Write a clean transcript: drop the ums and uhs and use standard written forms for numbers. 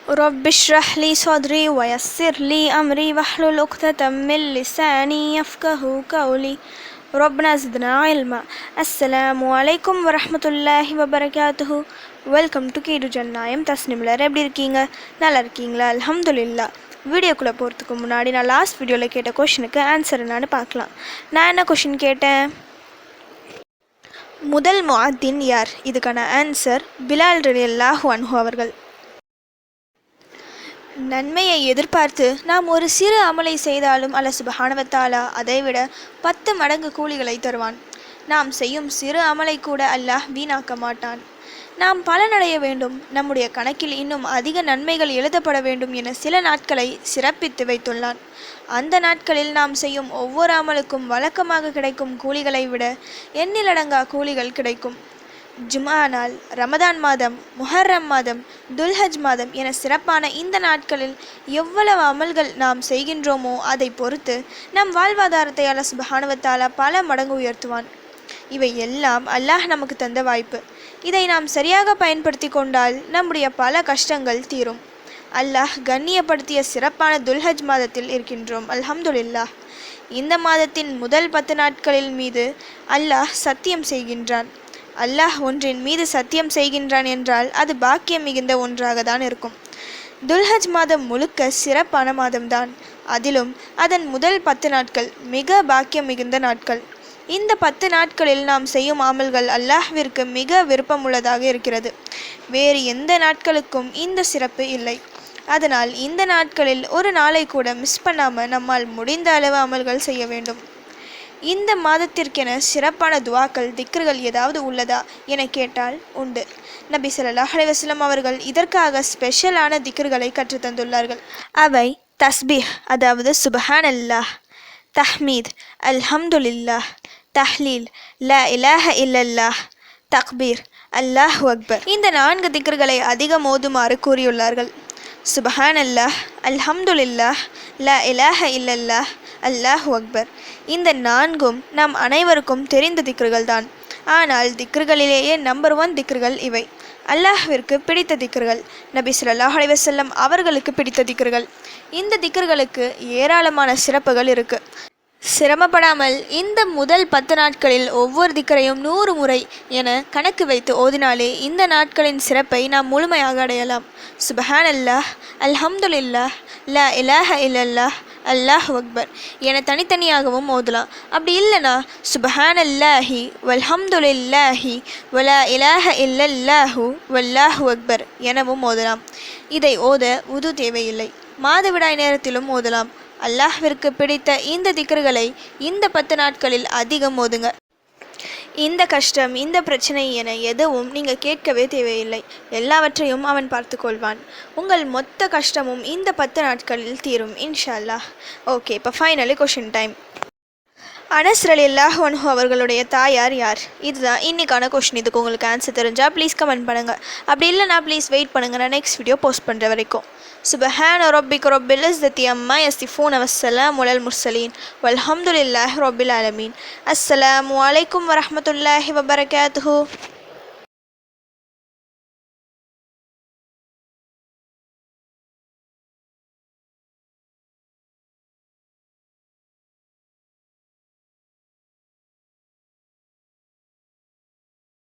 رب اشرح لي صدري ويسر لي أمري واحلل عقدة من لساني يفقه قولي ربنا زدنا علما. அஸ்ஸலாமு அலைக்கும் வரஹ்மத்துல்லாஹி வபரகாத்துஹு. வெல்கம் டு கீடு ஜன்னாயம் தஸ்னிம்லர். எப்படி இருக்கீங்க? நல்லா இருக்கீங்களா? அல்ஹம்துலில்லாஹ். வீடியோக்குள்ளே போகிறதுக்கு முன்னாடி நான் லாஸ்ட் வீடியோவில் கேட்ட கொஷினுக்கு ஆன்சர் என்னான்னு பார்க்கலாம். நான் என்ன கொஷின் கேட்டேன்? முதல் முஅத்தின் யார்? இதுக்கான ஆன்சர் பிலால் ரலியல்லாஹு அன்ஹு அவர்கள். நன்மையை எதிர்பார்த்து நாம் ஒரு சிறு அமலை செய்தாலும் அல்லாஹ் சுப்ஹானஹு வ தஆலா அதைவிட 10 மடங்கு கூலிகளை தருவான். நாம் செய்யும் சிறு அமலை கூட அல்லாஹ் வீணாக்க மாட்டான். நாம் பலனடைய வேண்டும், நம்முடைய கணக்கில் இன்னும் அதிக நன்மைகள் எழுதப்பட வேண்டும் என சில நாட்களை சிறப்பித்து வைத்துள்ளான். அந்த நாட்களில் நாம் செய்யும் ஒவ்வொரு அமலுக்கும் வழக்கமாக கிடைக்கும் கூலிகளை விட எண்ணிலடங்கா கூலிகள் கிடைக்கும். ஜும்ஆ நாள், ரமதான் மாதம், முஹர்ரம் மாதம், துல்ஹஜ் மாதம் என சிறப்பான இந்த நாட்களில் எவ்வளவு அமல்கள் நாம் செய்கின்றோமோ அதை பொறுத்து நம் வாழ்வாதாரத்தை அல்லாஹ் சுப்ஹானஹு வ தஆலா பல மடங்கு உயர்த்துவான். இவை எல்லாம் அல்லாஹ் நமக்கு தந்த வாய்ப்பு. இதை நாம் சரியாக பயன்படுத்தி கொண்டால் நம்முடைய பல கஷ்டங்கள் தீரும். அல்லாஹ் கண்ணியப்படுத்திய சிறப்பான துல்ஹஜ் மாதத்தில் இருக்கின்றோம். அல்ஹம்துலில்லாஹ். இந்த மாதத்தின் முதல் 10 நாட்களில் மீது அல்லாஹ் சத்தியம் செய்கின்றான். அல்லாஹ் ஒன்றின் மீது சத்தியம் செய்கின்றான் என்றால் அது பாக்கியம் மிகுந்த ஒன்றாக தான் இருக்கும். துல்ஹஜ் மாதம் முழுக்க சிறப்பான மாதம்தான். அதிலும் அதன் முதல் 10 நாட்கள் மிக பாக்கியம் மிகுந்த நாட்கள். இந்த 10 நாட்களில் நாம் செய்யும் அமல்கள் அல்லாஹ்விற்கு மிக விருப்பமுள்ளதாக இருக்கிறது. வேறு எந்த நாட்களுக்கும் இந்த சிறப்பு இல்லை. அதனால் இந்த நாட்களில் ஒரு நாளை கூட மிஸ் பண்ணாமல் நம்மால் முடிந்த அளவு அமல்கள் செய்ய வேண்டும். இந்த மாதத்திற்கென சிறப்பான துவாக்கள், திக்ர்கள் ஏதாவது உள்ளதா என கேட்டால் உண்டு. நபி ஸல்லல்லாஹு அலைஹி வஸல்லம் அவர்கள் இதற்காக ஸ்பெஷலான திக்ர்களை கற்றுத்தந்துள்ளார்கள். அவை தஸ்பீஹ், அதாவது சுப்ஹானல்லாஹ், தஹ்மீத், அல்ஹம்துலில்லாஹ், தஹ்லீல், லா இலாஹ இல்லல்லாஹ், தக்பீர், அல்லாஹு அக்பர். இந்த 4 திக்ர்களை அதிகம் ஓதுமாறு கூறியுள்ளார்கள். சுப்ஹானல்லாஹ், அல்ஹம்துலில்லாஹ், லா இலாஹ இல்லல்லாஹ், அல்லாஹு அக்பர். இந்த 4ம் நாம் அனைவருக்கும் தெரிந்த திக்ர்கள் தான். ஆனால் திக்ர்களிலேயே நம்பர் 1 திக்ர்கள் இவை. அல்லாஹ்விற்கு பிடித்த திக்ர்கள், நபி ஸல்லல்லாஹு அலைஹி வஸல்லம் அவர்களுக்கு பிடித்த திக்ர்கள். இந்த திக்ர்களுக்கு ஏராளமான சிறப்புகள் இருக்கு. சிரமப்படாமல் இந்த முதல் 10 நாட்களில் ஒவ்வொரு திக்ரையும் 100 முறை என கணக்கு வைத்து ஓதினாலே இந்த நாட்களின் சிறப்பை நாம் முழுமையாக அடையலாம். சுப்ஹானல்லாஹ், அல்ஹம்துலில்லாஹ், லா இலாஹ இல்லல்லாஹ், அல்லாஹு அக்பர் என தனித்தனியாகவும் ஓதலாம். அப்படி இல்லைனா சுப்ஹானல்லாஹி வல்ஹம்துலில்லாஹி வலா இலாஹ இல்லல்லாஹு வல்லாஹு அக்பர் எனவும் ஓதலாம். இதை ஓத உது தேவையில்லை. மாதவிடாய் நேரத்திலும் ஓதலாம். அல்லாஹ்விற்கு பிடித்த இந்த திக்ர்களை இந்த 10 நாட்களில் அதிகம் ஓதுங்க. இந்த கஷ்டம், இந்த பிரச்சனை என எதுவும் நீங்கள் கேட்கவே தேவையில்லை. எல்லாவற்றையும் அவன் பார்த்து கொள்வான். உங்கள் மொத்த கஷ்டமும் இந்த 10 நாட்களில் தீரும் இன்ஷா அல்லாஹ். ஓகே, இப்போ ஃபைனலி கொஷின் டைம். அனஸ் ரலியல்லாஹு அன்ஹு அவர்களுடைய தாயார் யார்? இதுதான் இன்றைக்கான கொஷின். இதுக்கு உங்களுக்கு ஆன்சர் தெரிஞ்சால் ப்ளீஸ் கமெண்ட் பண்ணுங்கள். அப்படி இல்லைனா ப்ளீஸ் வெயிட் பண்ணுங்கள், நான் நெக்ஸ்ட் வீடியோ போஸ்ட் பண்ணுற வரைக்கும். சுப்ஹான ரப்பிக ரப்பில் இஸ்ஸத்தி அம்மா யசிஃபூன வஸ்ஸலாமு அலல் முர்ஸலீன் வல்ஹம்துலில்லாஹி ரப்பில் ஆலமீன். அஸ்ஸலாமு அலைக்கும் வரஹ்மத்துல்லாஹி வபரகாத்துஹு.